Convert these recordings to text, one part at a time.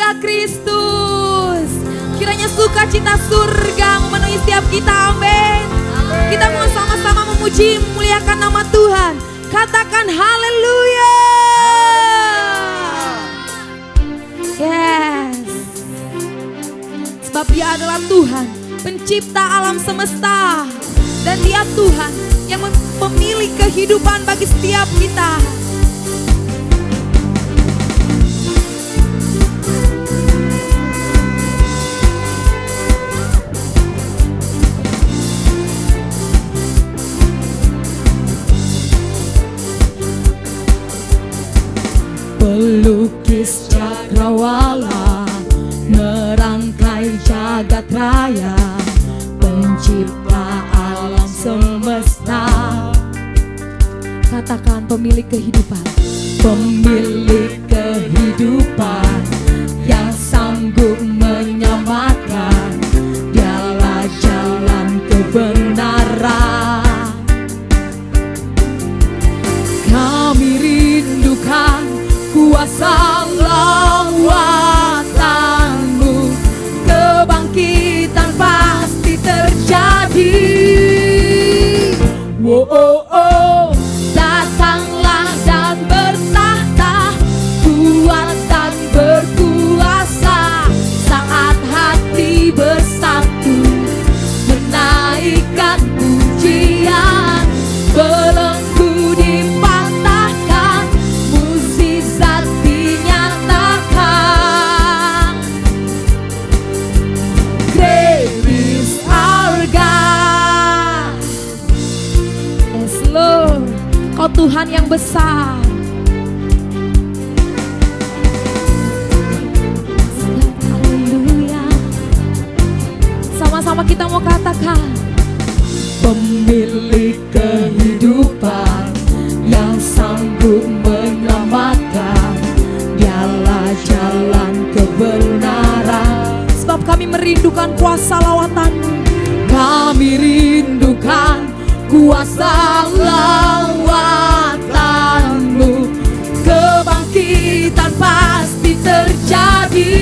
Haleluya Kristus. Kiranya sukacita surga memenuhi setiap kita, amin. Kita mau sama-sama memuji, memuliakan nama Tuhan. Katakan haleluya. Yes. Sebab Dia adalah Tuhan, pencipta alam semesta. Dan Dia Tuhan yang memilih kehidupan bagi setiap kita. Pelukis cakrawala, merangkai jagat raya, pencipta alam semesta. Katakan pemilik kehidupan. Pemilik kehidupan yang sanggup menyelamatkan, Dialah jalan kebenaran. Kami rindukan kuasa lawatanmu, kebangkitan pasti terjadi. Oh, oh, oh. Datanglah dan bertahta, kuat dan berkuasa, saat hati bersatu menaikkan pujian. Belenggu dipatahkan, mukjizat dinyatakan. Great is our God. Yes Lord, Kau Tuhan yang besar. Haleluya. Sama-sama kita mau katakan. Pemilik kehidupan yang sanggup menyelamatkan, Dialah jalan kebenaran. Sebab kami merindukan kuasa lawatan-Mu. Kami rindukan kuasa lawatan-Mu, kebangkitan pasti terjadi.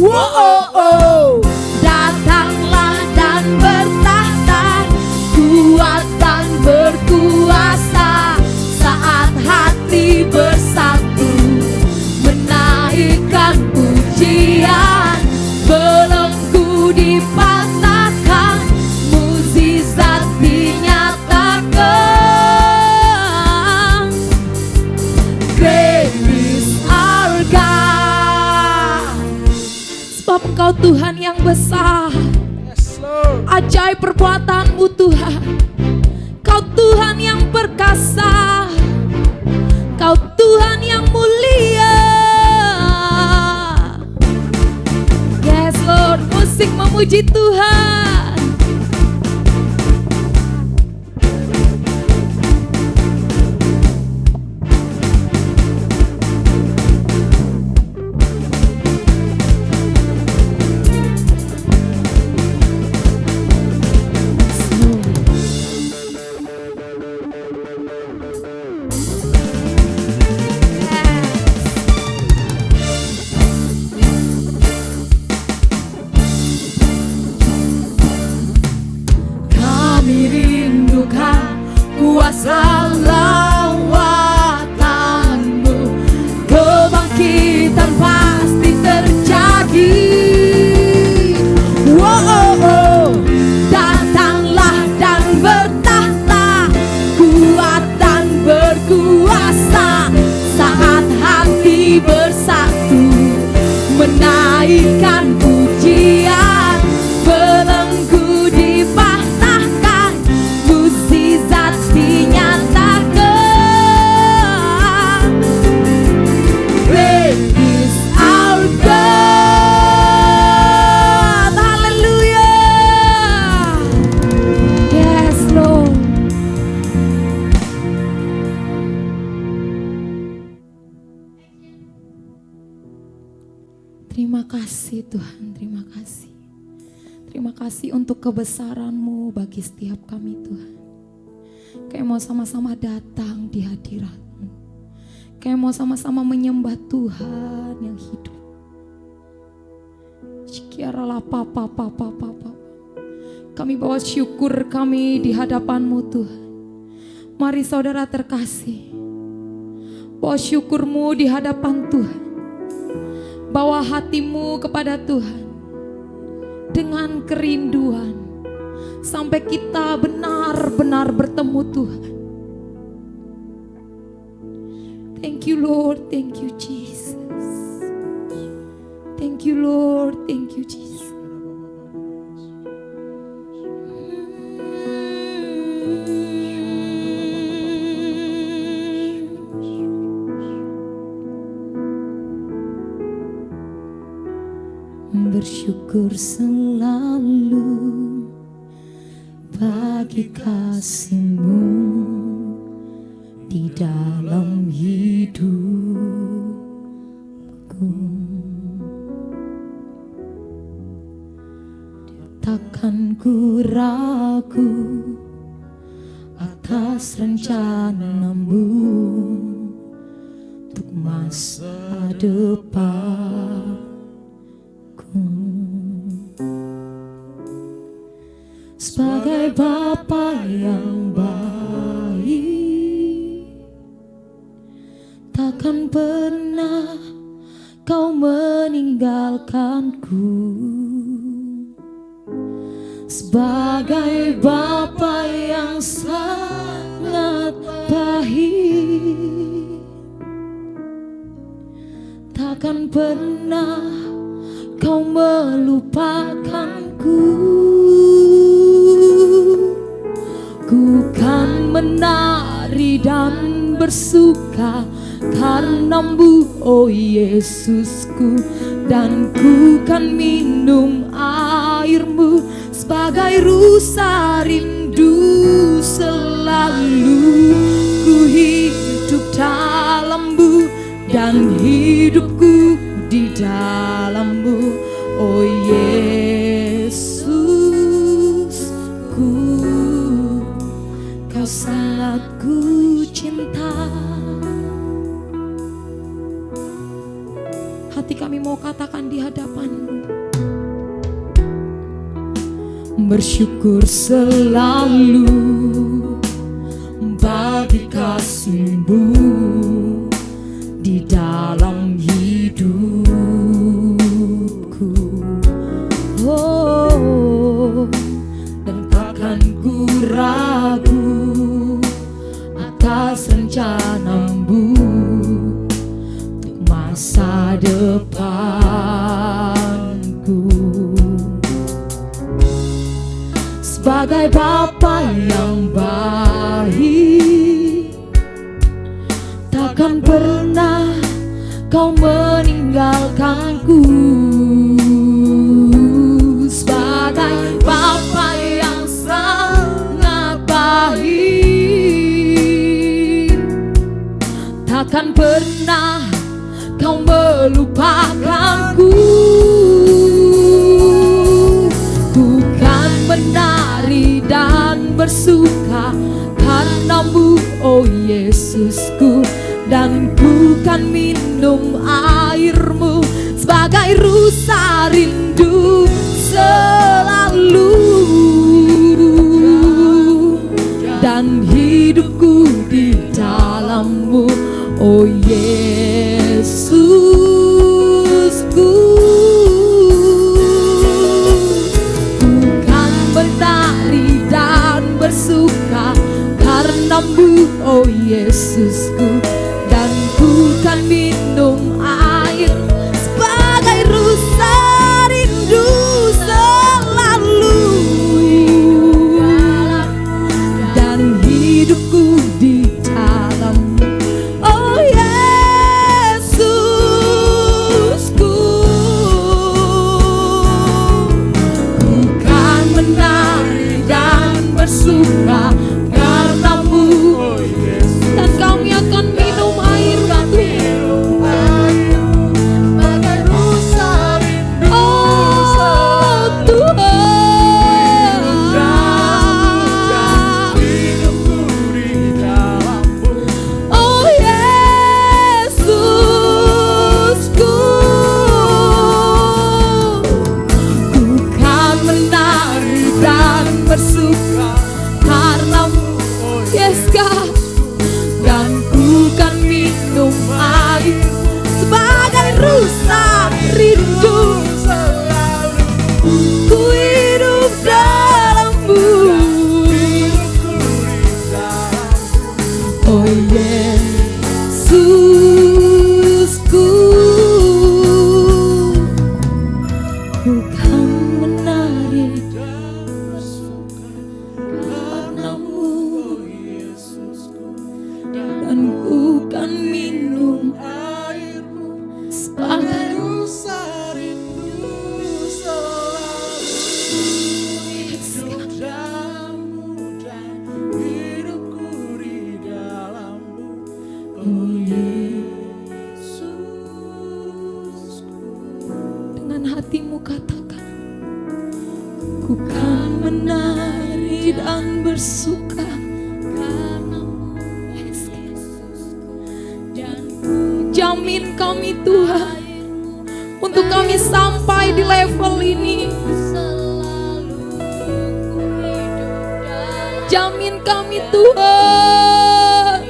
Oh, oh, oh. Datanglah dan bertahta, kuat dan berkuasa, saat hati bersatu menaikkan pujian. Belenggu dipatahkan, mukjizat dinyatakan. Great is our God. Sebab Engkau Tuhan yang besar. Ajaib perbuatan-Mu Tuhan. Kau Tuhan yang perkasa. Kau Tuhan yang mulia. Yes Lord, musik memuji Tuhan. kuasa lawatanmu, kebangkitan pasti terjadi. Datanglah dan bertahta, kuat dan berkuasa, saat hati bersatu menaikkan pujian. Belenggu dipatahkan, mukjizat dinyatakan. Great is our God. Hallelujah. Yes Lord. Terima kasih Tuhan, terima kasih. Terima kasih untuk kebesaran-Mu bagi setiap kami Tuhan. Kami mau sama-sama datang di hadirat-Mu. Kami mau sama-sama menyembah Tuhan yang hidup. Kami bawa syukur kami di hadapan-Mu Tuhan. Mari saudara terkasih, bawa syukurmu di hadapan Tuhan. Bawa hatimu kepada Tuhan dengan kerinduan sampai kita benar-benar bertemu Tuhan. Thank you Lord, thank you Jesus. Thank you Lord, thank you Jesus. Bersyukur selalu bagi kasih-Mu di dalam hidupku. Takkan ku ragu atas rencana-Mu untuk masa depan. Sebagai Bapa yang baik, takkan pernah Kau meninggalkanku. Sebagai Bapa yang sangat baik, takkan pernah Kau melupakanku. Ku kan menari dan bersuka karena-Mu, oh Yesusku, dan ku kan minum air-Mu sebagai rusa rindu. Selalu ku hidup dalam-Mu dan hidupku di dalam-Mu, oh Yesusku. Kau sangat ku cinta. Hati kami mau katakan di hadapan-Mu, bersyukur selalu bagi kasih-Mu di dalam hidupku. Oh, dan takkan ku ragu atas rencana-Mu untuk masa depanku. Sebagai Bapa yang baik, takkan pernah Kau meninggalkanku. Sebagai Bapa yang sangat baik, takkan pernah Kau melupakanku. Ku kan menari dan bersuka karena-Mu, oh Yesusku, dan ku kan minum air-Mu sebagai rusa rindu. Selalu dan hidupku di dalam-Mu, oh Yesusku. Ku kan menari dan bersuka karena-Mu, oh Yesusku, dan ku kan minum air sebagai rusa rindu. Selalu dan hidupku di dalam-Mu, oh Yesusku. Ku kan menari dan bersuka karena-Mu, dan Kami akan minum air batu. Bagai rusa rindu. Oh Tuhan, hidupku di dalam-Mu, oh Yesus. dan bersuka karenamu, yes God. Dan ku kan minum air sebagai rusa rindu selalu. Ku hidup dalam-Mu, oh Yesusku. Ku kan menari karenamu, dan ku kan minum air-Mu sebagai rusa rindu selalu. Hidup dalam-Mu dan hidupku di dalam-Mu, oh Yesusku. Dengan hatimu katakan, ku kan menari dan bersuka karenamu, Yesusku. Dan jamin kami Tuhan, untuk kami sampai di level ini, jamin kami Tuhan.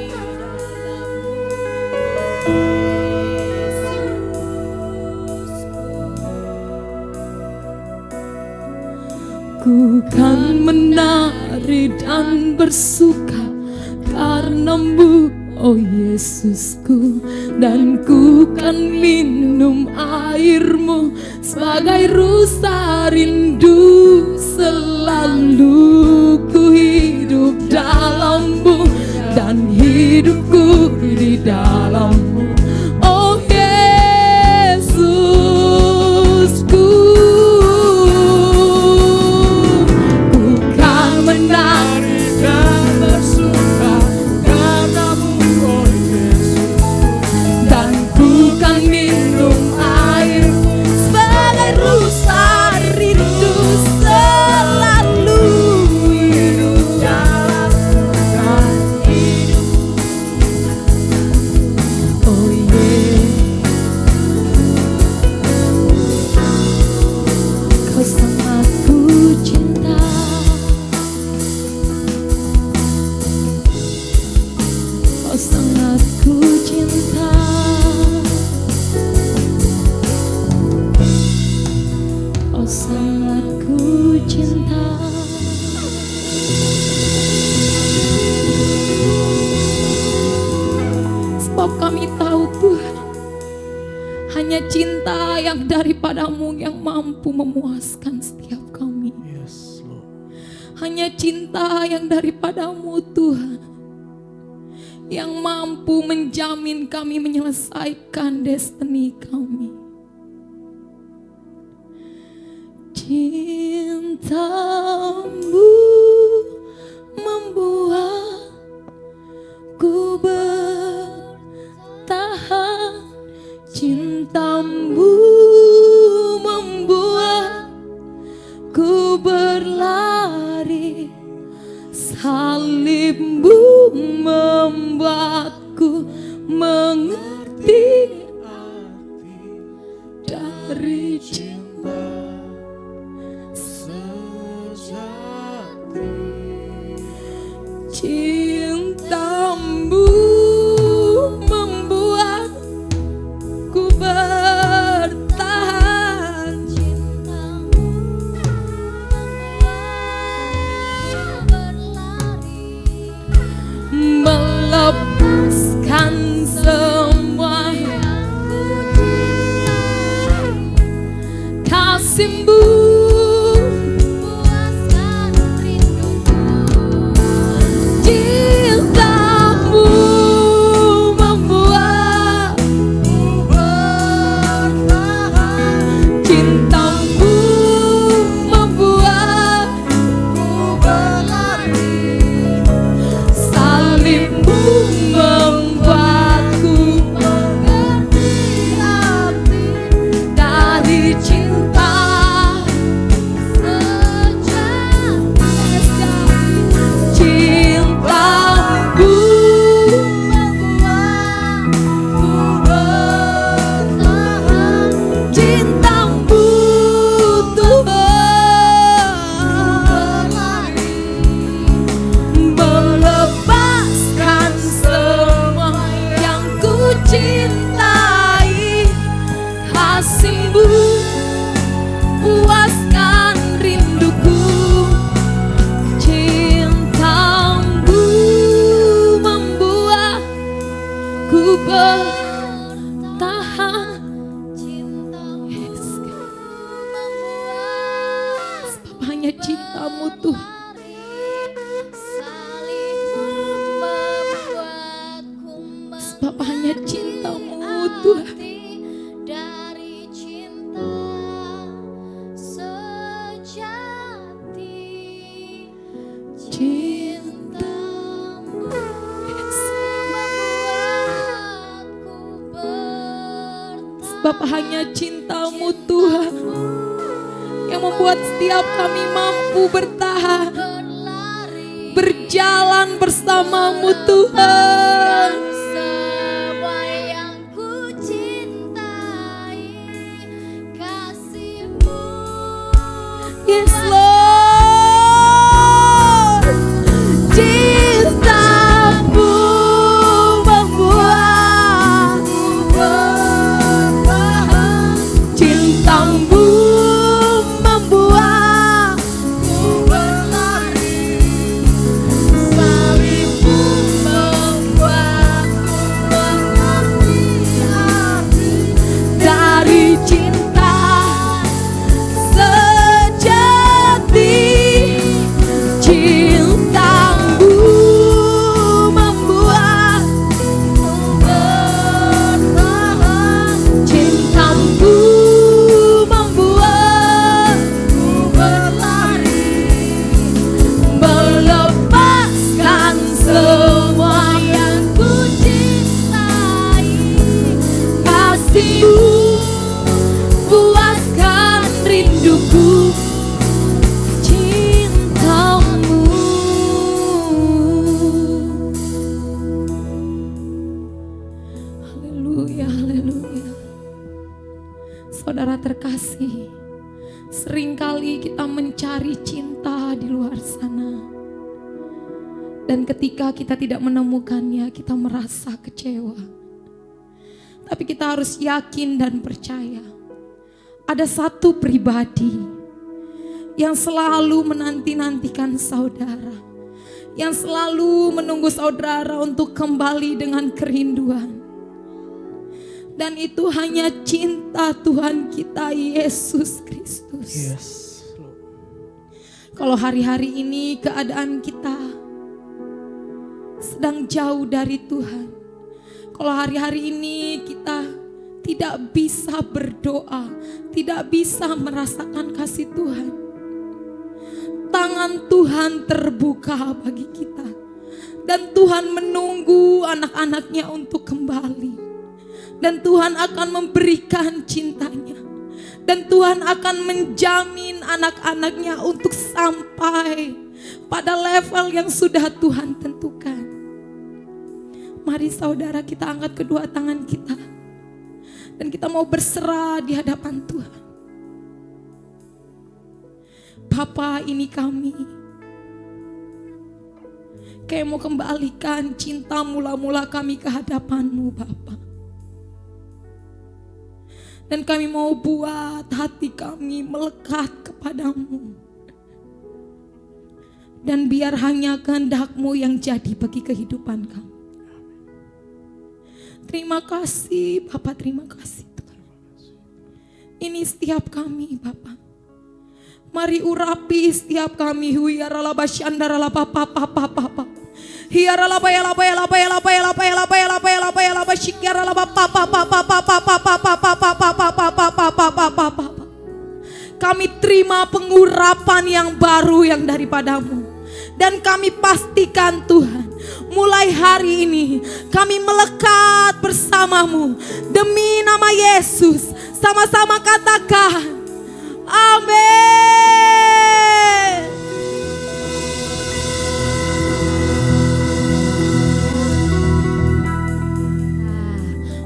Ku kan menari dan bersuka karenamu, oh Yesusku. Dan ku kan minum air-Mu sebagai rusa rindu selalu. Ku hidup dalam-Mu dan hidupku di dalam-Mu, oh Yesusku. Ku kan menari dan bersuka karenamu, oh Yesus. Dan ku kan minum air sebagai rusa rindu selalu. Hidup dalam hidup, oh Kau sangat ku cinta, Kau sangat ku cinta, Kau sangat ku cinta. Sebab kami tahu Tuhan, hanya cinta yang daripada-Mu yang mampu memuaskan setiap kami. Hanya cinta yang daripada-Mu Tuhan, yang mampu menjamin kami menyelesaikan destiny kami. Cinta-Mu membuatku bertahan, cinta-Mu membuatku berlari, salib-Mu membuatku mengerti arti dari cinta sejati. Cinta-Mu membuatku bertahan, cinta-Mu berlari, melepaskan semua kasih-Mu, puaskan rinduku. Bapa, hanya cinta-Mu Tuhan yang membuat setiap kami mampu bertahan, berjalan bersama-Mu Tuhan. Semua yang ku cintai, kasih-Mu. Yes Lord, cinta-Mu membuatku bertahan, cinta-Mu membuatku berlari, salib-Mu membuatku mengerti arti dari cinta sejati. Cinta-Mu membuatku bertahan, cinta-Mu membuatku berlari, melepaskan semua yang ku cintai. Kasih-Mu puaskan rinduku, cinta-Mu. Haleluya, haleluya. Saudara terkasih, seringkali kita mencari cinta di luar sana. Dan ketika kita tidak menemukannya, kita merasa kecewa. Tapi kita harus yakin dan percaya, ada satu pribadi yang selalu menanti-nantikan saudara, yang selalu menunggu saudara untuk kembali dengan kerinduan. Dan itu hanya cinta Tuhan kita, Yesus Kristus. Yes, Lord. Kalau hari-hari ini keadaan kita sedang jauh dari Tuhan, kalau hari-hari ini kita tidak bisa berdoa, tidak bisa merasakan kasih Tuhan, tangan Tuhan terbuka bagi kita. Dan Tuhan menunggu anak-anaknya untuk kembali. Dan Tuhan akan memberikan cintanya. Dan Tuhan akan menjamin anak-anaknya untuk sampai pada level yang sudah Tuhan tentukan. Mari saudara, kita angkat kedua tangan kita. Dan kita mau berserah di hadapan Tuhan. Bapa, ini kami. Kayak mau kembalikan cinta mula-mula kami ke hadapan-Mu Bapa. Dan kami mau buat hati kami melekat kepadamu. Dan biar hanya kehendak-Mu yang jadi bagi kehidupan kami. Terima kasih Bapak, terima kasih Tuhan. Ini setiap kami Bapak. Mari urapi setiap kami. Huyaralaba syandarala papa papa papa. Hiaralaba yalaba yalaba yalaba yalaba yalaba yalaba yalaba yalaba shikyaralaba papa papa papa papa papa papa papa papa. Kami terima pengurapan yang baru yang daripadamu. Dan kami pastikan Tuhan, mulai hari ini kami melekat bersamamu. Demi nama Yesus, sama-sama katakan amin.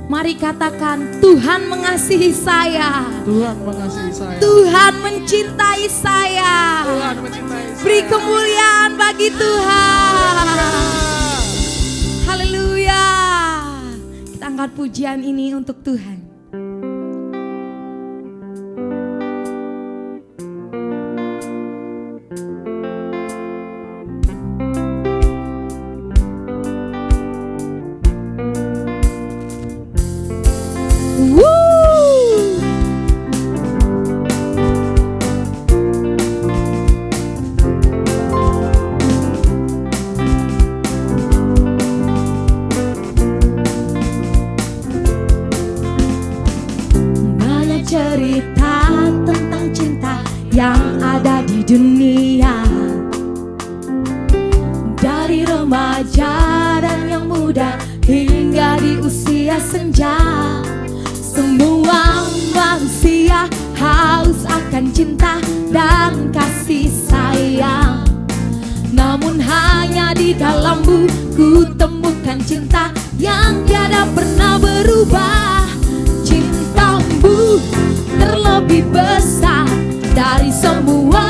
Mari katakan, Tuhan mengasihi saya. Tuhan mengasihi saya. Tuhan mencintai saya. Tuhan mencintai saya. Beri kemuliaan bagi Tuhan. Haleluya. Kita angkat pujian ini untuk Tuhan. Cerita tentang cinta yang ada di dunia, dari remaja dan yang muda hingga di usia senja. Semua manusia haus akan cinta dan kasih sayang, namun hanya di dalam-Mu ku temukan cinta yang tiada pernah berubah. Cinta-Mu terlebih besar dari semua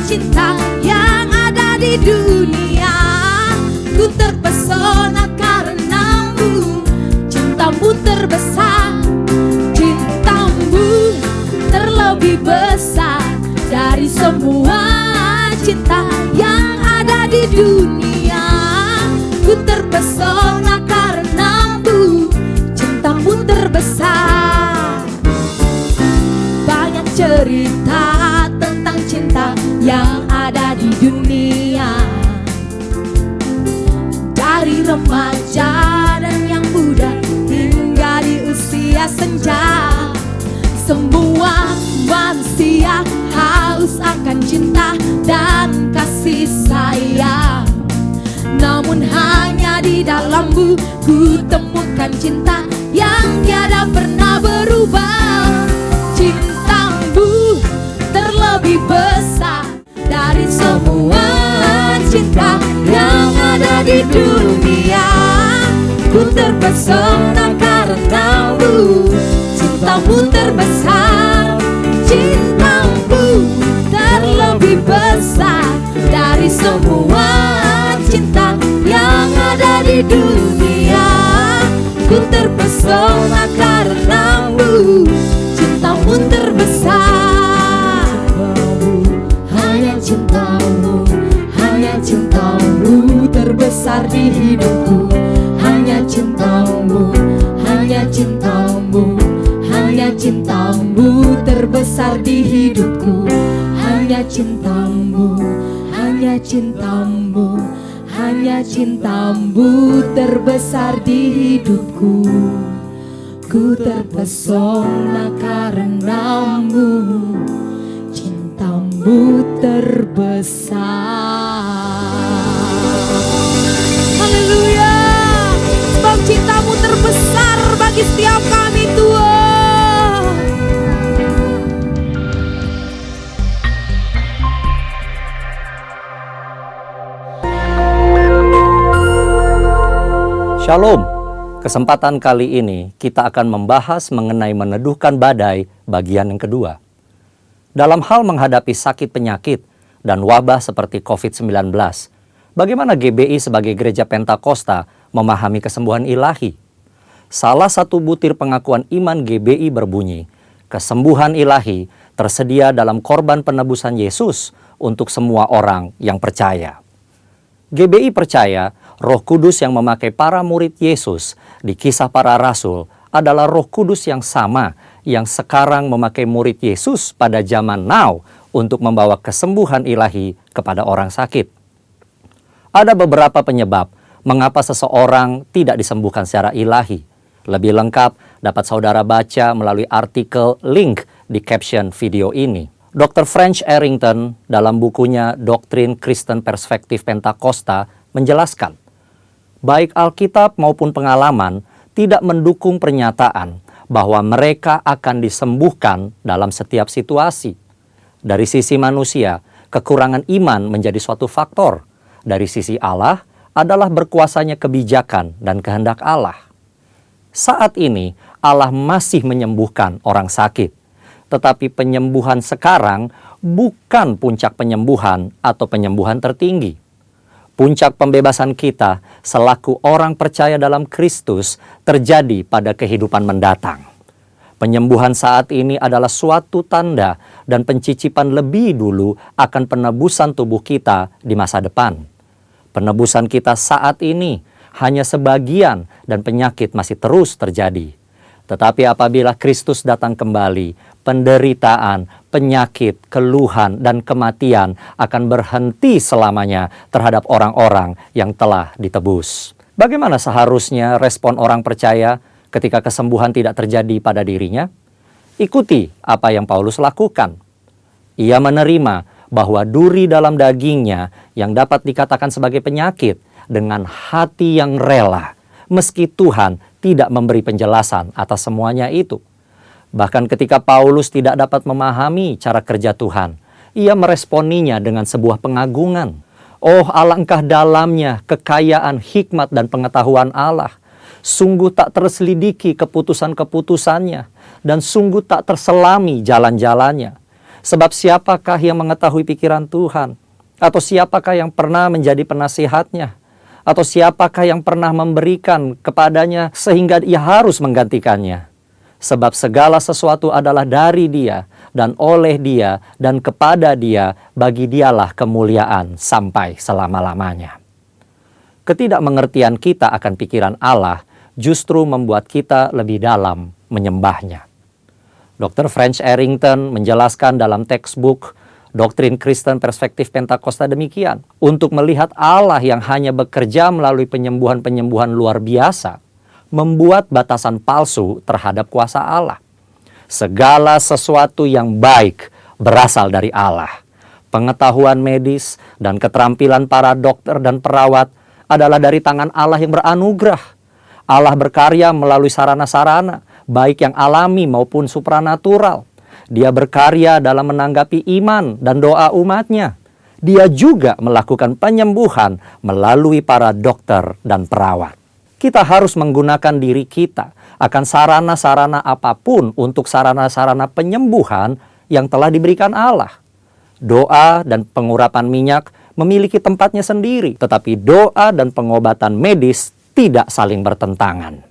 cinta yang ada di dunia. Ku terpesona karena-Mu, cinta-Mu terbesar. Cinta-Mu terlebih besar dari semua cinta yang ada di dunia. Ku terpesona karena-Mu, cinta-Mu terbesar. Banyak cerita tentang cinta yang ada di dunia, dari remaja dan yang muda hingga di usia senja. Semua manusia haus akan cinta dan kasih sayang, namun hanya di dalam-Mu ku temukan cinta yang tiada pernah berubah. Cinta-Mu terlebih besar dari semua cinta yang ada di dunia. Ku terpesona karena-Mu, cinta-Mu terbesar. Cinta-Mu terlebih besar dari semua cinta yang ada di dunia. Ku terpesona karena-Mu, cinta-Mu terbesar. Hanya cinta-Mu, hanya cinta-Mu terbesar di hidupku. Hanya cinta-Mu, hanya cinta-Mu, hanya cinta-Mu terbesar di hidupku. Hanya cinta-Mu, hanya cinta-Mu, hanya cinta-Mu terbesar di hidupku. Ku terpesona karena-Mu, cinta-Mu terbesar. Haleluya, sebab cinta-Mu terbesar bagi setiap kami, Tuhan. Shalom. Kesempatan kali ini kita akan membahas mengenai meneduhkan badai bagian yang kedua. Dalam hal menghadapi sakit penyakit dan wabah seperti COVID-19, bagaimana GBI sebagai gereja Pentakosta memahami kesembuhan ilahi? Salah satu butir pengakuan iman GBI berbunyi, kesembuhan ilahi tersedia dalam korban penebusan Yesus untuk semua orang yang percaya. GBI percaya Roh Kudus yang memakai para murid Yesus di Kisah Para Rasul adalah Roh Kudus yang sama yang sekarang memakai murid Yesus pada zaman now untuk membawa kesembuhan ilahi kepada orang sakit. Ada beberapa penyebab mengapa seseorang tidak disembuhkan secara ilahi. Lebih lengkap dapat saudara baca melalui artikel link di caption video ini. Dr. French Arrington dalam bukunya Doktrin Kristen Perspektif Pentakosta menjelaskan, baik Alkitab maupun pengalaman tidak mendukung pernyataan bahwa mereka akan disembuhkan dalam setiap situasi. Dari sisi manusia, kekurangan iman menjadi suatu faktor. Dari sisi Allah adalah berkuasanya kebijakan dan kehendak Allah. Saat ini Allah masih menyembuhkan orang sakit. Tetapi penyembuhan sekarang bukan puncak penyembuhan atau penyembuhan tertinggi. Puncak pembebasan kita selaku orang percaya dalam Kristus terjadi pada kehidupan mendatang. Penyembuhan saat ini adalah suatu tanda dan pencicipan lebih dulu akan penebusan tubuh kita di masa depan. Penebusan kita saat ini hanya sebagian dan penyakit masih terus terjadi. Tetapi apabila Kristus datang kembali, penderitaan, penyakit, keluhan, dan kematian akan berhenti selamanya terhadap orang-orang yang telah ditebus. Bagaimana seharusnya respon orang percaya ketika kesembuhan tidak terjadi pada dirinya? Ikuti apa yang Paulus lakukan. Ia menerima bahwa duri dalam dagingnya yang dapat dikatakan sebagai penyakit dengan hati yang rela, meski Tuhan tidak memberi penjelasan atas semuanya itu. Bahkan ketika Paulus tidak dapat memahami cara kerja Tuhan, ia meresponinya dengan sebuah pengagungan. Oh, alangkah dalamnya kekayaan, hikmat, dan pengetahuan Allah. Sungguh tak terselidiki keputusan-keputusannya, dan sungguh tak terselami jalan-jalannya. Sebab siapakah yang mengetahui pikiran Tuhan? Atau siapakah yang pernah menjadi penasihatnya? Atau siapakah yang pernah memberikan kepadanya sehingga ia harus menggantikannya? Sebab segala sesuatu adalah dari Dia, dan oleh Dia, dan kepada Dia, bagi Dialah kemuliaan sampai selama-lamanya. Ketidakmengertian kita akan pikiran Allah justru membuat kita lebih dalam menyembahnya. Dr. French Arrington menjelaskan dalam textbook Doktrin Kristen Perspektif Pentakosta demikian. Untuk melihat Allah yang hanya bekerja melalui penyembuhan-penyembuhan luar biasa, membuat batasan palsu terhadap kuasa Allah. Segala sesuatu yang baik berasal dari Allah. Pengetahuan medis dan keterampilan para dokter dan perawat adalah dari tangan Allah yang beranugerah. Allah berkarya melalui sarana-sarana, baik yang alami maupun supranatural. Dia berkarya dalam menanggapi iman dan doa umatnya. Dia juga melakukan penyembuhan melalui para dokter dan perawat. Kita harus menggunakan diri kita akan sarana-sarana apapun untuk sarana-sarana penyembuhan yang telah diberikan Allah. Doa dan pengurapan minyak memiliki tempatnya sendiri, tetapi doa dan pengobatan medis tidak saling bertentangan.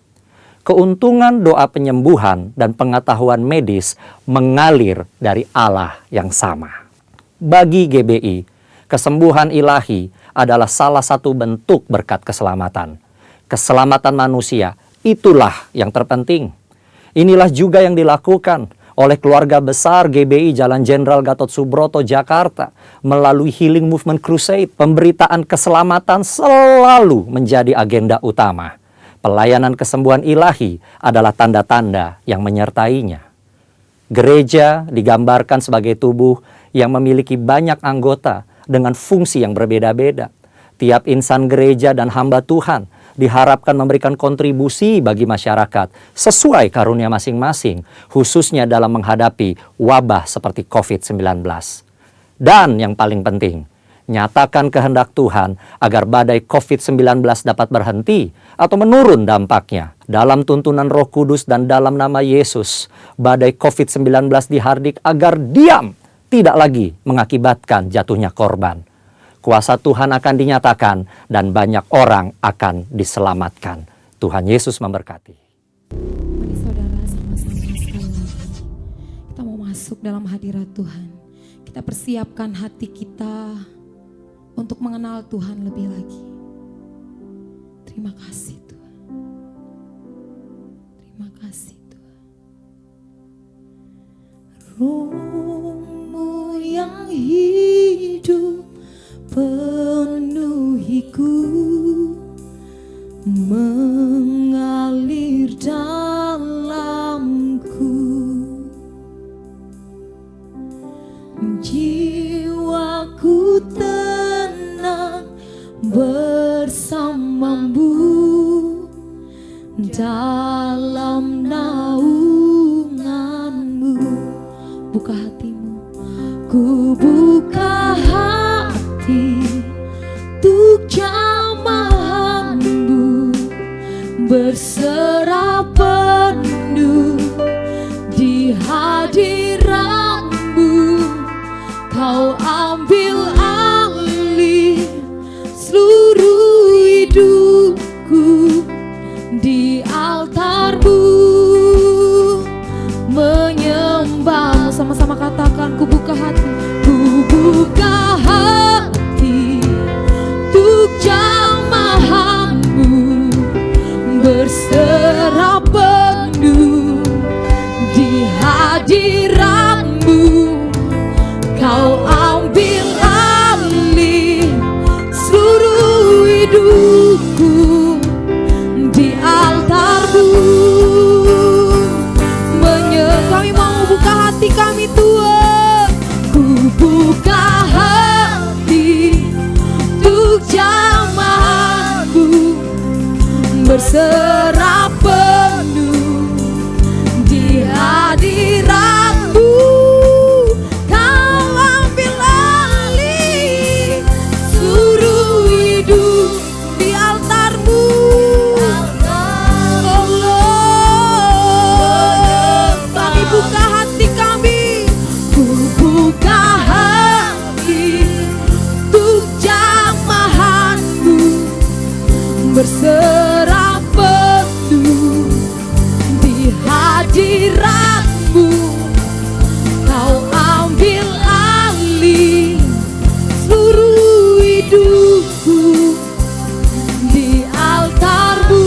Keuntungan doa penyembuhan dan pengetahuan medis mengalir dari Allah yang sama. Bagi GBI, kesembuhan ilahi adalah salah satu bentuk berkat keselamatan. Keselamatan manusia, itulah yang terpenting. Inilah juga yang dilakukan oleh keluarga besar GBI Jalan Jenderal Gatot Subroto, Jakarta, melalui Healing Movement Crusade. Pemberitaan keselamatan selalu menjadi agenda utama. Pelayanan kesembuhan ilahi adalah tanda-tanda yang menyertainya. Gereja digambarkan sebagai tubuh yang memiliki banyak anggota dengan fungsi yang berbeda-beda. Tiap insan gereja dan hamba Tuhan diharapkan memberikan kontribusi bagi masyarakat sesuai karunia masing-masing, khususnya dalam menghadapi wabah seperti COVID-19. Dan yang paling penting, nyatakan kehendak Tuhan agar badai COVID-19 dapat berhenti atau menurun dampaknya. Dalam tuntunan Roh Kudus dan dalam nama Yesus, badai COVID-19 dihardik agar diam, tidak lagi mengakibatkan jatuhnya korban. Kuasa Tuhan akan dinyatakan dan banyak orang akan diselamatkan. Tuhan Yesus memberkati. Mari saudara sama-sama sekali lagi. Kita mau masuk dalam hadirat Tuhan. Kita persiapkan hati kita untuk mengenal Tuhan lebih lagi. Terima kasih Tuhan. Terima kasih Tuhan. Roh-Mu yang hidup penuhiku, mengalir dalamku. Jiwaku tenang bersamamu dalam naunganmu. Buka hatimu, ku buka hati untuk jamahanmu, berserah penuh di hadiratmu. Kau ambil alih seluruh hidupku di altarmu, menyembah. Sama-sama katakan, ku buka hati, ku buka hati untuk jamahanmu, berserah penuh di hadiratmu. Kau berserah penuh di hadirat-Mu. Kau ambil alih seluruh hidupku di altar-Mu,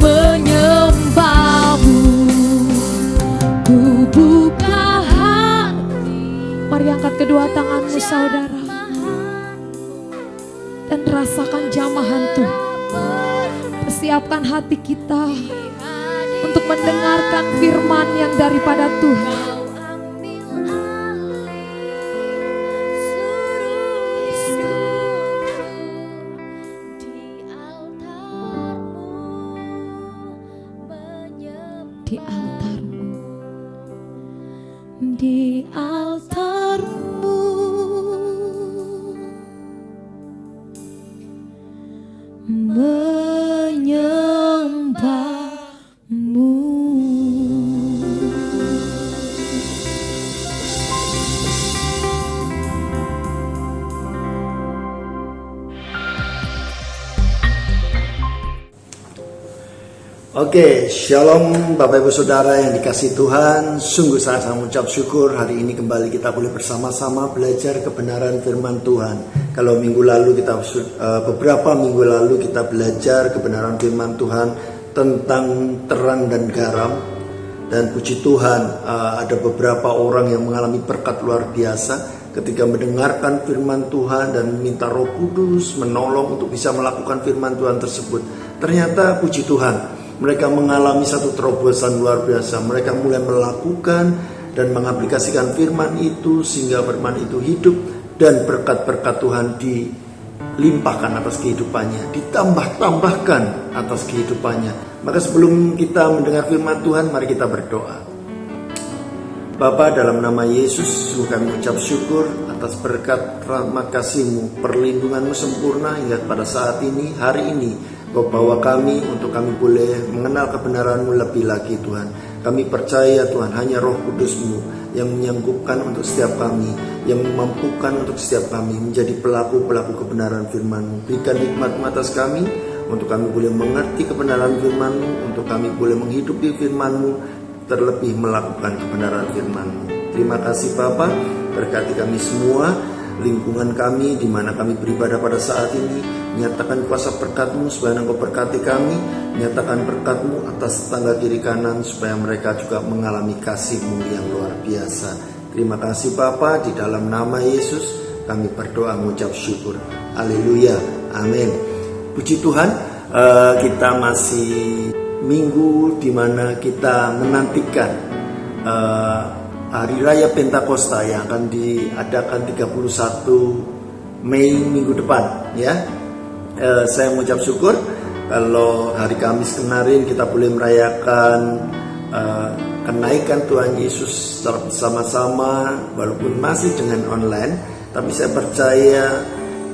menyembah-Mu. Ku buka hati. Mari angkat kedua tanganmu saudara, dan rasakan jamahan Tuhan. Persiapkan hati kita untuk mendengarkan firman yang daripada Tuhan. Di altar-Mu, di altar-Mu, menyembah-Mu. Oke, shalom Bapak Ibu Saudara yang dikasihi Tuhan. Sungguh saya sangat mengucap syukur hari ini kembali kita boleh bersama-sama belajar kebenaran firman Tuhan. Kalau beberapa minggu lalu kita belajar kebenaran firman Tuhan tentang terang dan garam. Dan puji Tuhan, ada beberapa orang yang mengalami berkat luar biasa ketika mendengarkan firman Tuhan dan meminta Roh Kudus menolong untuk bisa melakukan firman Tuhan tersebut. Ternyata puji Tuhan, mereka mengalami satu terobosan luar biasa. Mereka mulai melakukan dan mengaplikasikan firman itu sehingga firman itu hidup dan berkat-berkat Tuhan dilimpahkan atas kehidupannya, ditambah-tambahkan atas kehidupannya. Maka sebelum kita mendengar firman Tuhan, mari kita berdoa. Bapa, dalam nama Yesus, kami mengucap syukur atas berkat rahmat kasih-Mu, perlindungan-Mu sempurna hingga pada saat ini, hari ini. Kau bawa kami untuk kami boleh mengenal kebenaran-Mu lebih lagi Tuhan. Kami percaya Tuhan, hanya Roh Kudus-Mu yang menyanggupkan untuk setiap kami, yang memampukan untuk setiap kami menjadi pelaku-pelaku kebenaran firman-Mu. Berikan hikmat-Mu atas kami, untuk kami boleh mengerti kebenaran firman-Mu, untuk kami boleh menghidupi firman-Mu, terlebih melakukan kebenaran firman-Mu. Terima kasih Bapa, berkati kami semua, lingkungan kami di mana kami beribadah pada saat ini. Nyatakan kuasa berkat-Mu supaya Engkau berkati kami. Nyatakan berkat-Mu atas tetangga kiri kanan supaya mereka juga mengalami kasih-Mu yang luar biasa. Terima kasih Bapa, di dalam nama Yesus kami berdoa mengucap syukur. Haleluya, amin. Puji Tuhan, kita masih minggu di mana kita menantikan Hari Raya Pentakosta yang akan diadakan 31 Mei minggu depan, ya. Saya mengucap syukur kalau hari Kamis kemarin kita boleh merayakan kenaikan Tuhan Yesus secara bersama-sama, walaupun masih dengan online, tapi saya percaya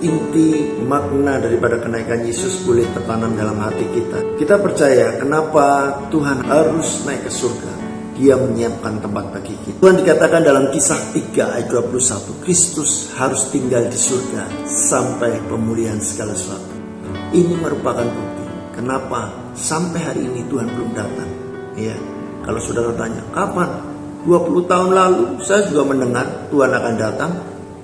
inti makna daripada kenaikan Yesus boleh tertanam dalam hati kita. Kita percaya kenapa Tuhan harus naik ke surga. Dia menyiapkan tempat bagi kita. Tuhan dikatakan dalam Kisah 3 ayat 21, Kristus harus tinggal di surga sampai pemulihan segala sesuatu. Ini merupakan bukti kenapa sampai hari ini Tuhan belum datang. Ya, kalau saudara tanya, kapan? 20 tahun lalu saya juga mendengar Tuhan akan datang.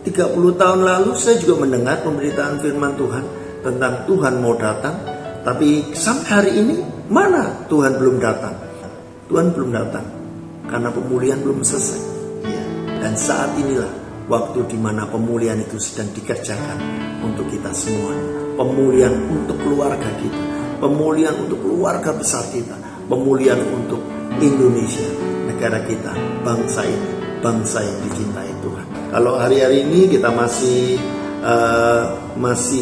30 tahun lalu saya juga mendengar pemberitaan firman Tuhan tentang Tuhan mau datang. Tapi sampai hari ini mana Tuhan belum datang? Tuhan belum datang karena pemulihan belum selesai. Ya. Dan saat inilah waktu di mana pemulihan itu sedang dikerjakan untuk kita semua. Pemulihan untuk keluarga kita, pemulihan untuk keluarga besar kita, pemulihan untuk Indonesia, negara kita, bangsa ini, bangsa yang dicintai Tuhan. Kalau hari-hari ini kita masih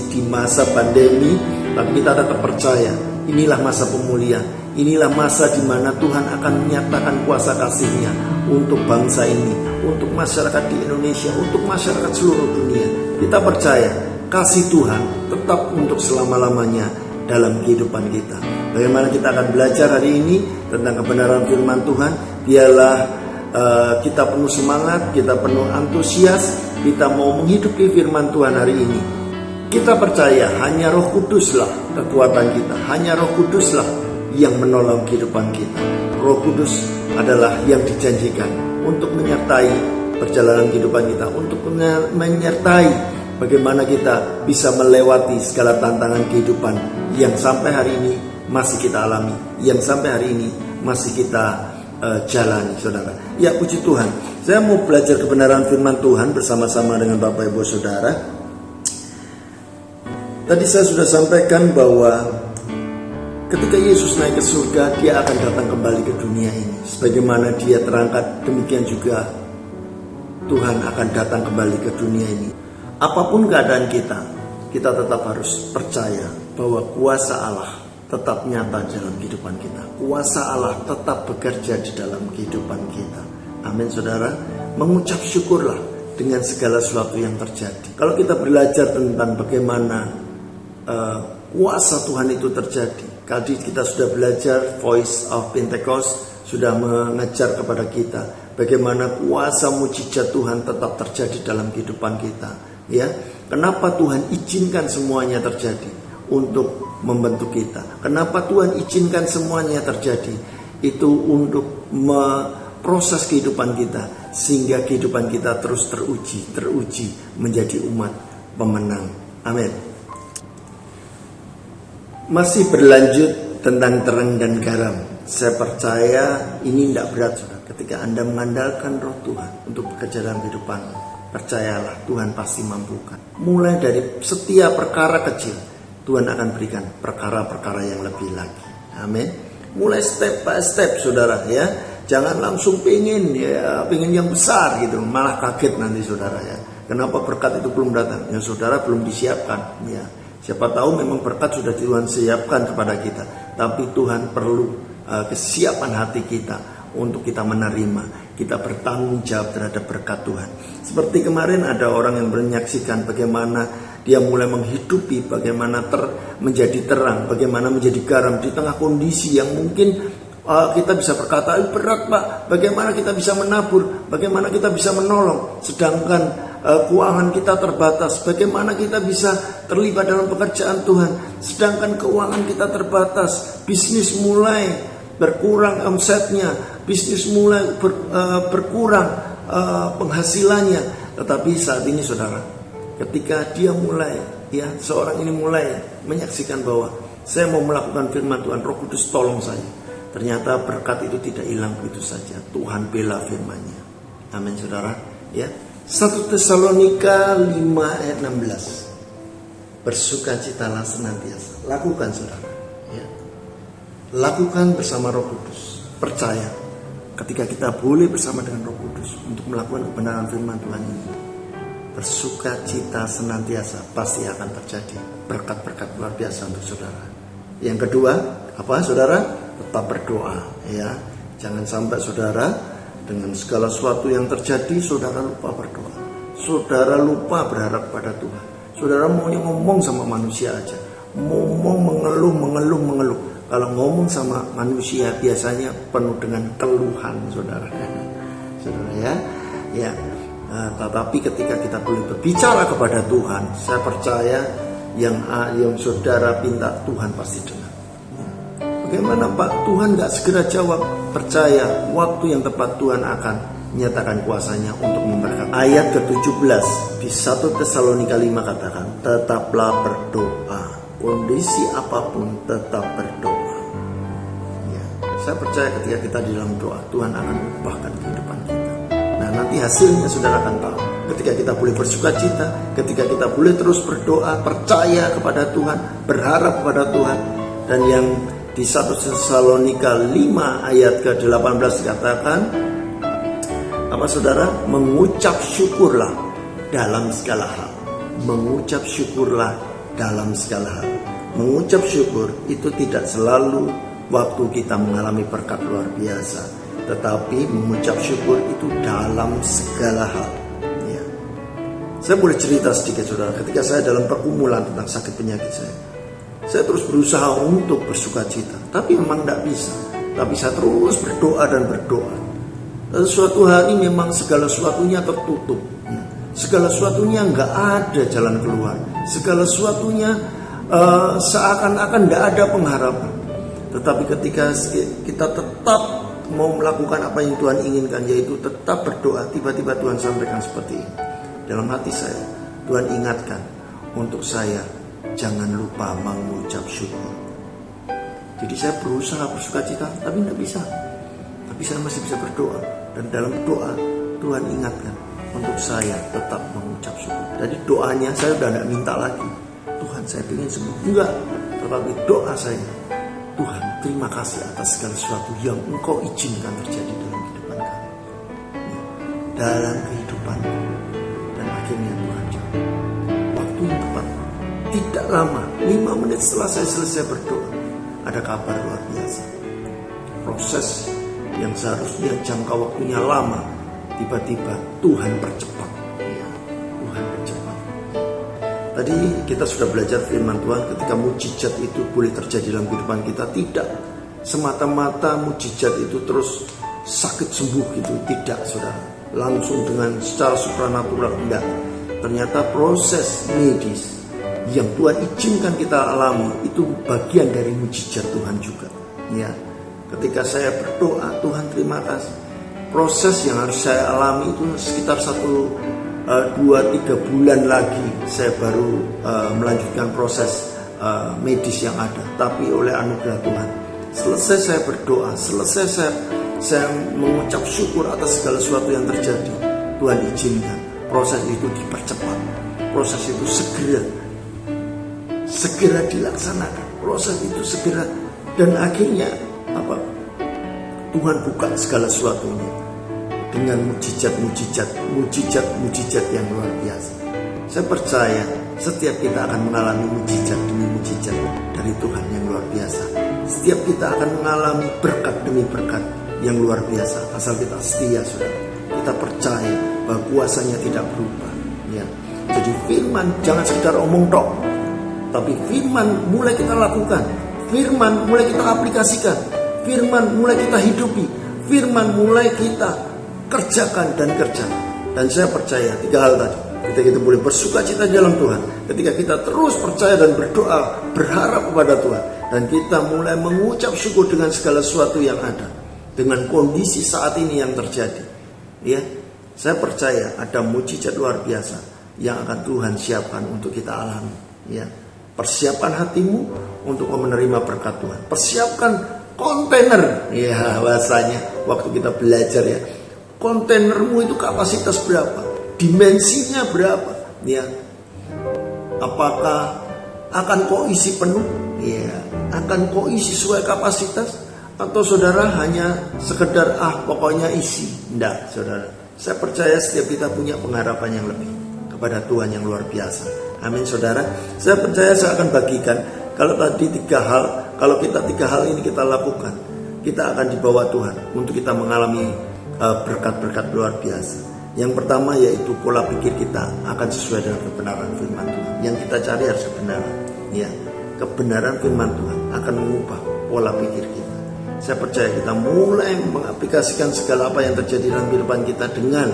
di masa pandemi, tapi kita tetap percaya inilah masa pemulihan. Inilah masa di mana Tuhan akan menyatakan kuasa kasih-Nya untuk bangsa ini, untuk masyarakat di Indonesia, untuk masyarakat seluruh dunia. Kita percaya kasih Tuhan tetap untuk selama-lamanya dalam kehidupan kita. Bagaimana kita akan belajar hari ini tentang kebenaran firman Tuhan. Biarlah kita penuh semangat, kita penuh antusias, kita mau menghidupi firman Tuhan hari ini. Kita percaya hanya Roh Kuduslah kekuatan kita, hanya Roh Kuduslah yang menolong kehidupan kita. Roh Kudus adalah yang dijanjikan untuk menyertai perjalanan kehidupan kita, untuk menyertai bagaimana kita bisa melewati segala tantangan kehidupan yang sampai hari ini masih kita alami, yang sampai hari ini masih kita jalani, saudara. Ya, puji Tuhan. Saya mau belajar kebenaran firman Tuhan bersama-sama dengan Bapak Ibu Saudara. Tadi saya sudah sampaikan bahwa ketika Yesus naik ke surga, dia akan datang kembali ke dunia ini. Sebagaimana dia terangkat, demikian juga Tuhan akan datang kembali ke dunia ini. Apapun keadaan kita tetap harus percaya bahwa kuasa Allah tetap nyata dalam kehidupan kita. Kuasa Allah tetap bekerja di dalam kehidupan kita. Amin, saudara. Mengucap syukurlah dengan segala sesuatu yang terjadi. Kalau kita belajar tentang bagaimana kuasa Tuhan itu terjadi, tadi kita sudah belajar Voice of Pentecost sudah mengajar kepada kita bagaimana kuasa mujizat Tuhan tetap terjadi dalam kehidupan kita. Ya, kenapa Tuhan izinkan semuanya terjadi? Untuk membentuk kita. Kenapa Tuhan izinkan semuanya terjadi? Itu untuk memproses kehidupan kita, sehingga kehidupan kita terus teruji menjadi umat pemenang. Amin. Masih berlanjut tentang terang dan garam. Saya percaya ini tidak berat, saudara. Ketika Anda mengandalkan Roh Tuhan untuk bekerja dalam kehidupan, percayalah Tuhan pasti mampukan. Mulai dari setiap perkara kecil, Tuhan akan berikan perkara-perkara yang lebih lagi. Amin. Mulai step by step, saudara, ya. Jangan langsung pengen yang besar gitu, malah kaget nanti, saudara, ya. Kenapa berkat itu belum datang? Ya, saudara belum disiapkan, ya. Siapa tahu memang berkat sudah Tuhan siapkan kepada kita, tapi Tuhan perlu kesiapan hati kita untuk kita menerima, kita bertanggung jawab terhadap berkat Tuhan. Seperti kemarin ada orang yang menyaksikan bagaimana dia mulai menghidupi, bagaimana menjadi terang, bagaimana menjadi garam di tengah kondisi yang mungkin kita bisa berkata berat, Pak. Bagaimana kita bisa menabur, bagaimana kita bisa menolong, sedangkan keuangan kita terbatas. Bagaimana kita bisa terlibat dalam pekerjaan Tuhan, sedangkan keuangan kita terbatas. Bisnis mulai berkurang omsetnya, bisnis mulai berkurang penghasilannya. Tetapi saat ini, saudara, ketika dia mulai, ya, seorang ini mulai menyaksikan bahwa saya mau melakukan firman Tuhan, Roh Kudus tolong saya. Ternyata berkat itu tidak hilang begitu saja. Tuhan bela firman-Nya. Amin, saudara. Ya. 1 Tesalonika 5 ayat 16. Bersukacitalah senantiasa. Lakukan, saudara. Ya. Lakukan bersama Roh Kudus. Percaya ketika kita boleh bersama dengan Roh Kudus untuk melakukan kebenaran firman Tuhan ini, bersukacita senantiasa pasti akan terjadi berkat-berkat luar biasa untuk saudara. Yang kedua, apa, saudara? Tetap berdoa, ya. Jangan sampai saudara dengan segala sesuatu yang terjadi saudara lupa berdoa. Saudara lupa berharap pada Tuhan. Saudara maunya ngomong sama manusia aja. Mengeluh. Kalau ngomong sama manusia biasanya penuh dengan keluhan, saudara. Saudara, ya. Ya. Tetapi ketika kita boleh berbicara kepada Tuhan, saya percaya yang saudara pinta Tuhan pasti dengar. Bagaimana, Pak? Tuhan gak segera jawab. Percaya, waktu yang tepat Tuhan akan menyatakan kuasanya untuk memberkati. Ayat ke-17 di 1 Tesalonika 5 katakan, tetaplah berdoa. Kondisi apapun tetap berdoa. Ya, saya percaya ketika kita di dalam doa, Tuhan akan ubahkan kehidupan kita. Nah, nanti hasilnya saudara akan tahu. Ketika kita boleh bersukacita, ketika kita boleh terus berdoa, percaya kepada Tuhan, berharap kepada Tuhan. Dan yang di 1 Tesalonika 5 ayat ke-18 dikatakan, apa, saudara? Mengucap syukurlah dalam segala hal. Mengucap syukurlah dalam segala hal. Mengucap syukur itu tidak selalu waktu kita mengalami berkat luar biasa, tetapi mengucap syukur itu dalam segala hal. Ya. Saya boleh cerita sedikit, saudara. Ketika saya dalam pergumulan tentang sakit penyakit saya terus berusaha untuk bersukacita, tapi memang tidak bisa. Tapi saya terus berdoa dan berdoa. Dan suatu hari memang segala sesuatunya tertutup. Segala sesuatunya nggak ada jalan keluar. Segala sesuatunya seakan-akan tidak ada pengharapan. Tetapi ketika kita tetap mau melakukan apa yang Tuhan inginkan, yaitu tetap berdoa, tiba-tiba Tuhan sampaikan seperti ini. Dalam hati saya, Tuhan ingatkan untuk saya, jangan lupa mengucap syukur. Jadi saya berusaha bersuka cita, tapi tidak bisa. Tapi saya masih bisa berdoa. Dan dalam doa, Tuhan ingatkan untuk saya tetap mengucap syukur. Jadi doanya saya sudah tidak minta lagi, Tuhan saya ingin sembuh. Enggak. Tetapi doa saya, Tuhan terima kasih atas segala sesuatu yang Engkau izinkan terjadi dalam kehidupan kami, dalam kehidupanku. Dan akhirnya Tuhan jawab. Waktu yang tepat, tidak lama, 5 menit setelah saya selesai berdoa, ada kabar luar biasa. Proses yang seharusnya jangka waktunya lama, tiba-tiba Tuhan percepat. Ya, Tuhan percepat. Tadi kita sudah belajar firman Tuhan, ketika mujizat itu boleh terjadi dalam kehidupan kita, tidak semata-mata mujizat itu terus sakit sembuh gitu, tidak saudara. Langsung dengan secara supranatural, tidak. Ternyata proses medis yang Tuhan izinkan kita alami itu bagian dari mujizat Tuhan juga. Ya, ketika saya berdoa, Tuhan terima kasih. Proses yang harus saya alami itu sekitar 2-3 bulan lagi saya baru melanjutkan proses medis yang ada. Tapi oleh anugerah Tuhan, selesai saya berdoa, selesai saya mengucap syukur atas segala sesuatu yang terjadi, Tuhan izinkan proses itu dipercepat, proses itu segera dilaksanakan, proses itu segera, dan akhirnya Tuhan buka segala sesuatunya dengan mujizat yang luar biasa. Saya percaya setiap kita akan mengalami mujizat demi mujizat dari Tuhan yang luar biasa. Setiap kita akan mengalami berkat demi berkat yang luar biasa, asal kita setia, saudara. Kita percaya bahwa kuasanya tidak berubah. Ya. Jadi firman jangan sekedar omong tok, tapi firman mulai kita lakukan, firman mulai kita aplikasikan, firman mulai kita hidupi, firman mulai kita kerjakan dan kerjakan. Dan saya percaya 3 hal tadi. Ketika kita boleh bersuka cita dalam Tuhan, ketika kita terus percaya dan berdoa, berharap kepada Tuhan, dan kita mulai mengucap syukur dengan segala sesuatu yang ada, dengan kondisi saat ini yang terjadi, ya, saya percaya ada mujizat luar biasa yang akan Tuhan siapkan untuk kita alami. Ya, persiapkan hatimu untuk menerima berkat Tuhan. Persiapkan kontainer, ya bahasanya waktu kita belajar ya. Kontainermu itu kapasitas berapa? Dimensinya berapa? Ya. Apakah akan kau isi penuh? Ya. Akan kau isi sesuai kapasitas? Atau saudara hanya sekedar pokoknya isi? Tidak, saudara. Saya percaya setiap kita punya pengharapan yang lebih kepada Tuhan yang luar biasa. Amin, saudara. Saya percaya saya akan bagikan. Kalau tadi 3 hal, kalau kita 3 hal ini kita lakukan, kita akan dibawa Tuhan untuk kita mengalami berkat-berkat luar biasa. Yang pertama yaitu pola pikir kita akan sesuai dengan kebenaran firman Tuhan. Yang kita cari harus kebenaran. Ya, kebenaran firman Tuhan akan mengubah pola pikir kita. Saya percaya kita mulai mengaplikasikan segala apa yang terjadi dalam kehidupan kita dengan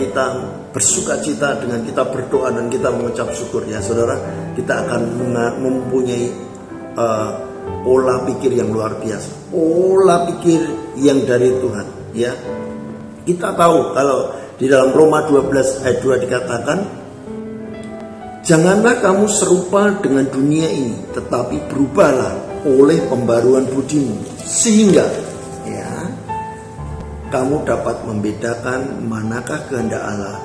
kita bersuka cita, dengan kita berdoa dan kita mengucap syukur, ya saudara. Kita akan mempunyai pola pikir yang luar biasa, pola pikir yang dari Tuhan. Ya, kita tahu kalau di dalam Roma 12 ayat 2 dikatakan, janganlah kamu serupa dengan dunia ini, tetapi berubahlah oleh pembaruan budimu, sehingga ya kamu dapat membedakan manakah kehendak Allah,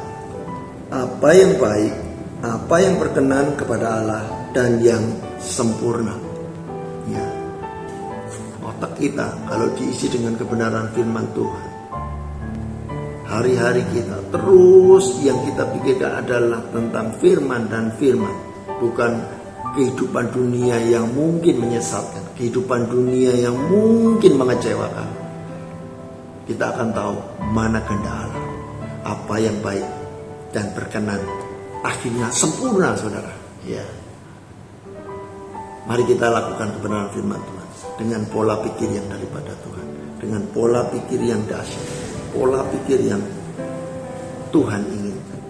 apa yang baik, apa yang berkenan kepada Allah, dan yang sempurna. Ya, otak kita kalau diisi dengan kebenaran firman Tuhan, hari-hari kita terus yang kita pikirkan adalah tentang firman dan firman, bukan kehidupan dunia yang mungkin menyesatkan, kehidupan dunia yang mungkin mengecewakan. Kita akan tahu mana kehendak Allah, apa yang baik dan berkenan, akhirnya sempurna, saudara. Ya, mari kita lakukan kebenaran firman Tuhan dengan pola pikir yang daripada Tuhan, dengan pola pikir yang dahsyat, pola pikir yang Tuhan inginkan.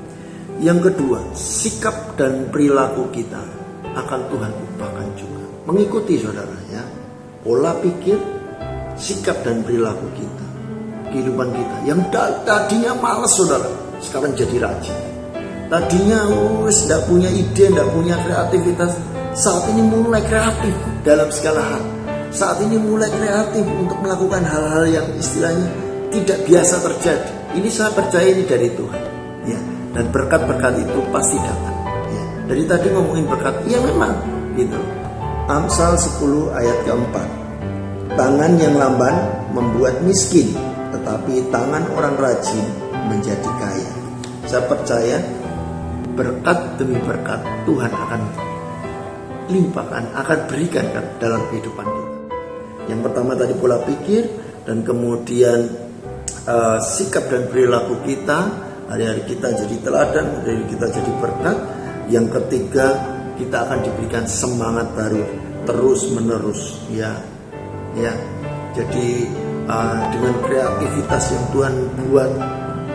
Yang kedua, sikap dan perilaku kita akan Tuhan ubahkan juga. Mengikuti saudara ya, pola pikir, sikap dan perilaku kita, kehidupan kita. Yang tadinya malas saudara, sekarang jadi rajin. Tadinya tidak punya ide, tidak punya kreativitas, saat ini mulai kreatif dalam segala hal. Saat ini mulai kreatif untuk melakukan hal-hal yang istilahnya tidak biasa terjadi. Ini saya percaya ini dari Tuhan ya. Dan berkat-berkat itu pasti datang ya. Dari tadi ngomongin berkat, ya memang gitu. Amsal 10 ayat keempat, tangan yang lamban membuat miskin, tetapi tangan orang rajin menjadi kaya. Saya percaya berkat demi berkat Tuhan akan limpahkan, akan berikan dalam kehidupan kita. Yang pertama tadi pola pikir, dan kemudian sikap dan perilaku kita, hari-hari kita jadi teladan, hari kita jadi berkat. Yang ketiga, kita akan diberikan semangat baru terus menerus ya. Jadi dengan kreativitas yang Tuhan buat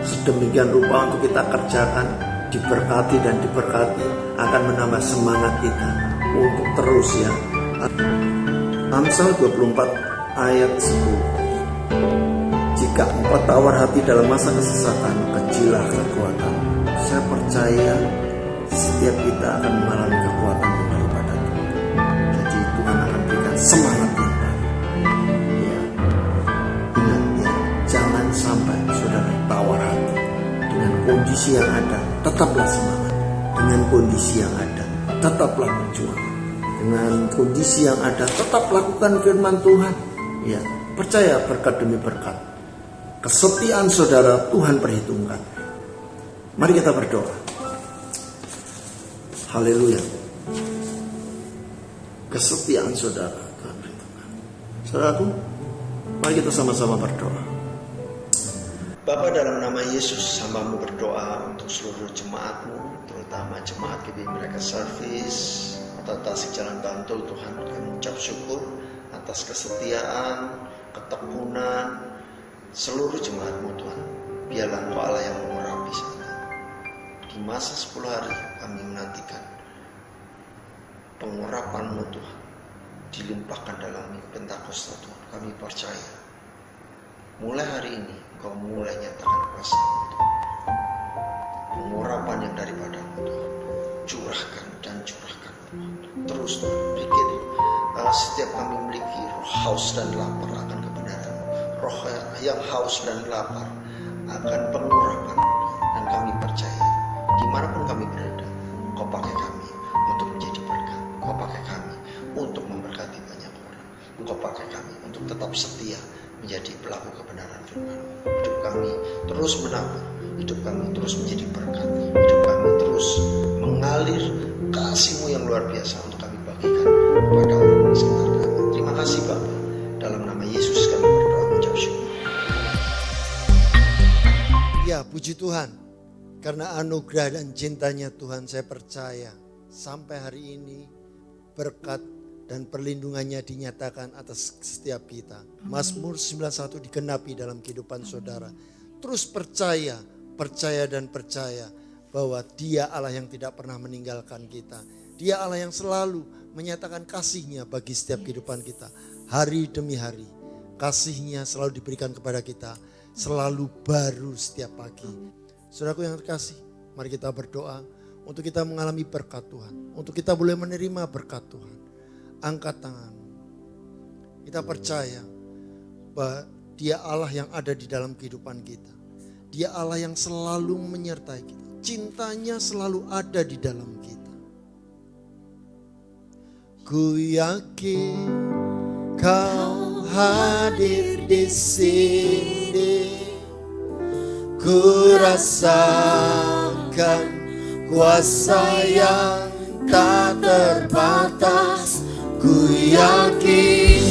sedemikian rupa untuk kita kerjakan, diberkati dan diberkati, akan menambah semangat kita untuk terus ya. Amsal 24 ayat 10. Jika engkau tawar hati dalam masa kesesakan, kecilah kekuatan. Saya percaya setiap kita akan mengalami kekuatan daripada Tuhan. Jadi Tuhan akan berikan semangat yang baru. Ya. Ingat ya, jangan sampai saudara tawar hati. Dengan kondisi yang ada, tetaplah semangat. Dengan kondisi yang ada, tetaplah berjuang. Dengan kondisi yang ada, tetap lakukan firman Tuhan. Ya, percaya berkat demi berkat. Kesetiaan saudara Tuhan perhitungkan. Mari kita berdoa. Haleluya. Kesetiaan saudara Tuhan perhitungkan. Saudaraku, mari kita sama-sama berdoa. Bapa, dalam nama Yesus, hamba-Mu berdoa untuk seluruh jemaat-Mu, terutama jemaat GBI Miracle Service atau Tasik Jalan Bantul. Tuhan, kami mengucap syukur atas kesetiaan, ketekunan seluruh jemaat-Mu Tuhan. Biarlah Engkau Allah yang mengurapi saat ini. Di masa 10 hari kami menantikan pengurapan-Mu Tuhan dilimpahkan dalam Pentakosta Tuhan. Kami percaya mulai hari ini Engkau mulai nyatakan kuasa-Mu Tuhan. Pengurapan yang daripada-Mu Tuhan, curahkan dan curahkan Tuhan. Terus Tuhan, bikin setiap kami memiliki roh haus dan lapar akan kebenaran, roh yang haus dan lapar akan pengurapan, dan kami percaya dimanapun kami berada, Kau pakai kami untuk menjadi berkat. Kau pakai kami untuk memberkati banyak orang. Kau pakai kami untuk tetap setia menjadi pelaku kebenaran firman. Hidup kami terus menabur, hidup kami terus menjadi berkat, hidup kami terus mengalir kasih-Mu yang luar biasa untuk kami bagikan kepada orang sekitar kami. Terima kasih Bapa, dalam nama Yesus kami berdoa mengucap syukur. Ya, puji Tuhan, karena anugerah dan cintanya Tuhan, saya percaya sampai hari ini berkat dan perlindungannya dinyatakan atas setiap kita. Mazmur 91 digenapi dalam kehidupan saudara. Terus percaya dan percaya bahwa Dia Allah yang tidak pernah meninggalkan kita. Dia Allah yang selalu menyatakan kasih-Nya bagi setiap kehidupan kita. Hari demi hari, kasih-Nya selalu diberikan kepada kita, selalu baru setiap pagi. Saudaraku yang terkasih, mari kita berdoa untuk kita mengalami berkat Tuhan, untuk kita boleh menerima berkat Tuhan. Angkat tangan. Kita percaya bahwa Dia Allah yang ada di dalam kehidupan kita. Dia Allah yang selalu menyertai kita. Cintanya selalu ada di dalam kita. Ku yakin Kau hadir di sini. Ku rasakan kuasa yang tak terbatas. Ku yakin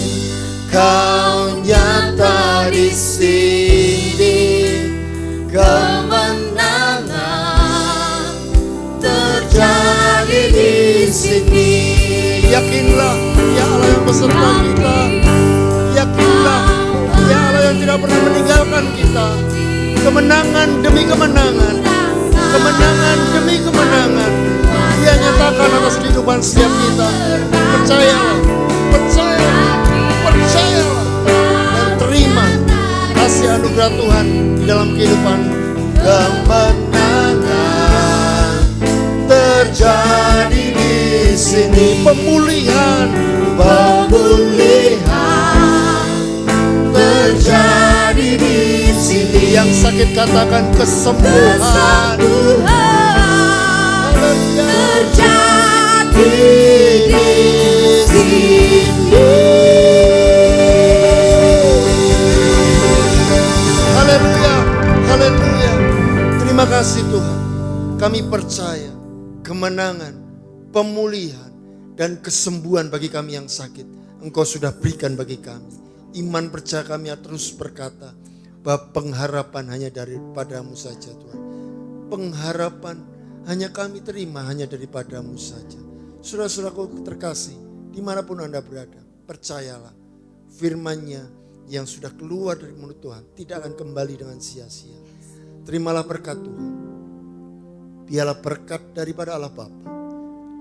Kau nyata di sini. Kemenangan terjadi di sini. Yakinlah Dia Allah yang beserta kita. Yakinlah Dia Allah yang tidak pernah meninggalkan kita. Kemenangan demi kemenangan, kemenangan demi kemenangan Dia nyatakan atas kehidupan setiap kita. Percayalah, percayalah, percayalah, dan terima kasih anugerah Tuhan di dalam kehidupan. Kemenangan terjadi di sini, pemulihan, pemulihan terjadi di sini. Yang sakit katakan kesembuhan. Terjadi di sini. Haleluya, haleluya. Terima kasih Tuhan. Kami percaya kemenangan, pemulihan, dan kesembuhan bagi kami yang sakit Engkau sudah berikan bagi kami. Iman percaya kami terus berkata bahwa pengharapan hanya daripadamu saja Tuhan. Pengharapan hanya kami terima hanya daripadamu saja. Saudara-saudaraku terkasih, dimanapun Anda berada, percayalah firman-Nya yang sudah keluar dari mulut Tuhan tidak akan kembali dengan sia-sia. Terimalah berkat Tuhan. Biarlah berkat daripada Allah Bapa,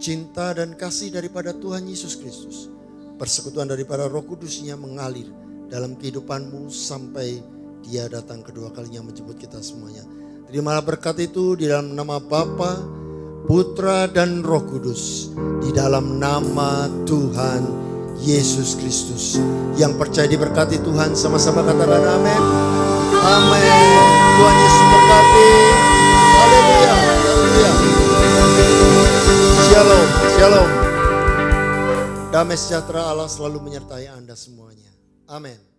cinta dan kasih daripada Tuhan Yesus Kristus, persekutuan daripada Roh Kudus-Nya mengalir dalam kehidupanmu sampai Dia datang kedua kalinya menjemput kita semuanya. Terimalah berkat itu di dalam nama Bapa, Putra dan Roh Kudus, di dalam nama Tuhan Yesus Kristus. Yang percaya diberkati Tuhan sama-sama katakan amin. Amin. Tuhan Yesus berkati. Haleluya. Haleluya. Shalom. Shalom. Damai sejahtera Allah selalu menyertai Anda semuanya. Amin.